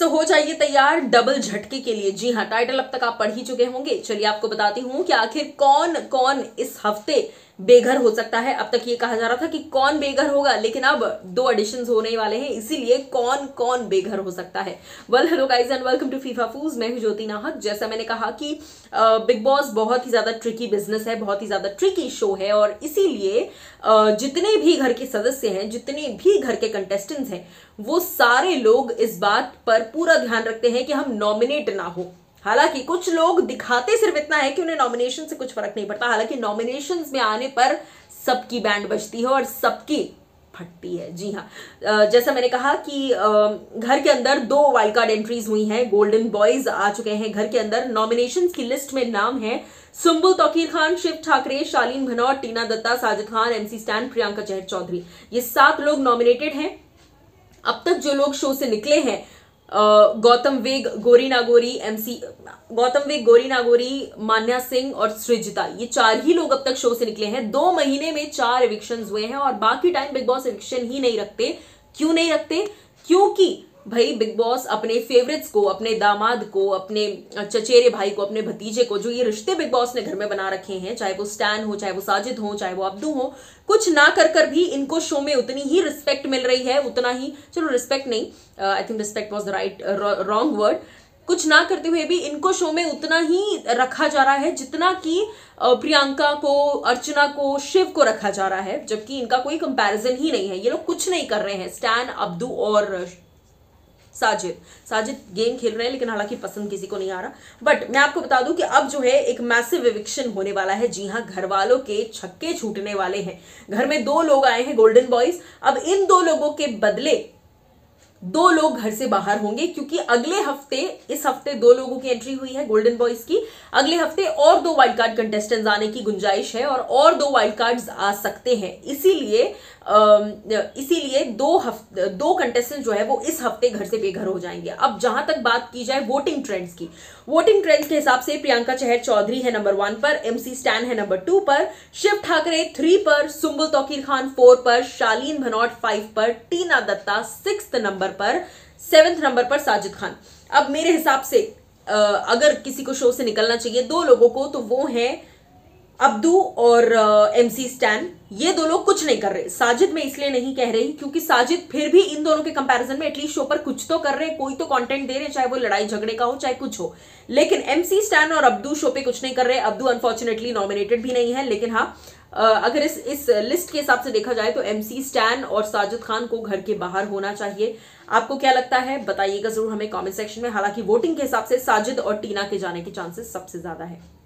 हो जाइए तैयार डबल झटके के लिए। जी हाँ, टाइटल अब तक आप पढ़ ही चुके होंगे। चलिए आपको बताती हूं कि आखिर कौन कौन इस हफ्ते बेघर हो सकता है। अब तक ये कहा जा रहा था कि कौन बेघर होगा, लेकिन अब 2 एडिशंस होने वाले हैं, इसीलिए कौन कौन बेघर हो सकता है। Well hello guys and welcome to FIFA fooz. मैं हूं ज्योति नाहक। जैसा मैंने कहा कि बिग बॉस बहुत ही ज्यादा ट्रिकी बिजनेस है, बहुत ही ज्यादा ट्रिकी शो है, और इसीलिए जितने भी घर के सदस्य हैं, जितने भी घर के कंटेस्टेंट्स हैं, वो सारे लोग इस बात पर पूरा ध्यान रखते हैं कि हम नॉमिनेट ना हो। हालांकि कुछ लोग दिखाते सिर्फ इतना है कि उन्हें नॉमिनेशन से कुछ फर्क नहीं पड़ता, हालांकि नॉमिनेशंस में आने पर सबकी बैंड बजती है और सबकी फटती है। जी हाँ, जैसा मैंने कहा कि घर के अंदर 2 वाइल्ड कार्ड एंट्रीज हुई हैं। गोल्डन बॉयज आ चुके हैं घर के अंदर। नॉमिनेशंस की लिस्ट में नाम है सुंबुल तौकीर खान, शिव ठाकरे, शालीन भनौट, टीना दत्ता, साजिद खान, MC स्टैन, प्रियंका चहर चौधरी। ये 7 लोग नॉमिनेटेड हैं। अब तक जो लोग शो से निकले हैं, गौतम वेग, गौरी नागोरी, मान्या सिंह और सृजिता, ये 4 ही लोग अब तक शो से निकले हैं। 2 महीने में 4 एविक्शंस हुए हैं और बाकी टाइम बिग बॉस एविक्शन ही नहीं रखते। क्यों नहीं रखते? क्योंकि भाई बिग बॉस अपने फेवरेट्स को, अपने दामाद को, अपने चचेरे भाई को, अपने भतीजे को, जो ये रिश्ते बिग बॉस ने घर में बना रखे हैं, चाहे वो स्टैन हो, चाहे वो साजिद हो, चाहे वो अब्दू हो, कुछ ना कर भी इनको शो में उतनी ही रिस्पेक्ट मिल रही है, उतना ही, चलो रिस्पेक्ट नहीं, I think respect was the right wrong word, कुछ ना करते हुए भी इनको शो में उतना ही रखा जा रहा है जितना कि प्रियंका को, अर्चना को, शिव को रखा जा रहा है, जबकि इनका कोई कंपैरिजन ही नहीं है। ये लोग कुछ नहीं कर रहे हैं। स्टैन, अब्दू और साजिद गेम खेल रहे हैं, लेकिन हालांकि पसंद किसी को नहीं आ रहा। बट मैं आपको बता दूं कि अब जो है एक मैसिव एविक्शन होने वाला है। जी हाँ, घर वालों के छक्के छूटने वाले हैं। घर में 2 लोग आए हैं, गोल्डन बॉयज। अब इन 2 लोगों के बदले 2 लोग घर से बाहर होंगे, क्योंकि अगले हफ्ते, इस हफ्ते 2 लोगों की एंट्री हुई है गोल्डन बॉयज की, अगले हफ्ते और 2 वाइल्ड कार्ड कंटेस्टेंट्स आने की गुंजाइश है और 2 वाइल्ड कार्ड्स आ सकते हैं। इसीलिए 2 कंटेस्टेंट जो है वो इस हफ्ते घर से बेघर हो जाएंगे। अब जहां तक बात की जाए वोटिंग ट्रेंड्स की, वोटिंग ट्रेंड्स के हिसाब से प्रियंका चहर चौधरी है नंबर 1 पर, MC स्टैन है नंबर 2 पर, शिव ठाकरे 3 पर, सुंबुल तौकीर खान 4 पर, शालीन भनौट 5 पर, टीना दत्ता 6th नंबर पर, 7th नंबर पर साजिद खान। अब मेरे हिसाब से अगर किसी को शो से निकलना चाहिए 2 लोगों को, तो वो है अब्दू और MC स्टैन। ये 2 लोग कुछ नहीं कर रहे। साजिद मैं इसलिए नहीं कह रही क्योंकि साजिद फिर भी इन दोनों के कंपैरिजन में एटलीस्ट शो पर कुछ तो कर रहे हैं, कोई तो कंटेंट दे रहे हैं, चाहे वो लड़ाई झगड़े का हो, चाहे कुछ हो। लेकिन MC स्टैन और अब्दू शो पे कुछ नहीं कर रहे। अब्दू अनफॉर्चुनेटली नॉमिनेटेड भी नहीं है, लेकिन हाँ, अगर इस लिस्ट के हिसाब से देखा जाए तो MC स्टैन और साजिद खान को घर के बाहर होना चाहिए। आपको क्या लगता है बताइएगा जरूर हमें कमेंट सेक्शन में। हालांकि वोटिंग के हिसाब से साजिद और टीना के जाने के चांसेस सबसे ज्यादा है।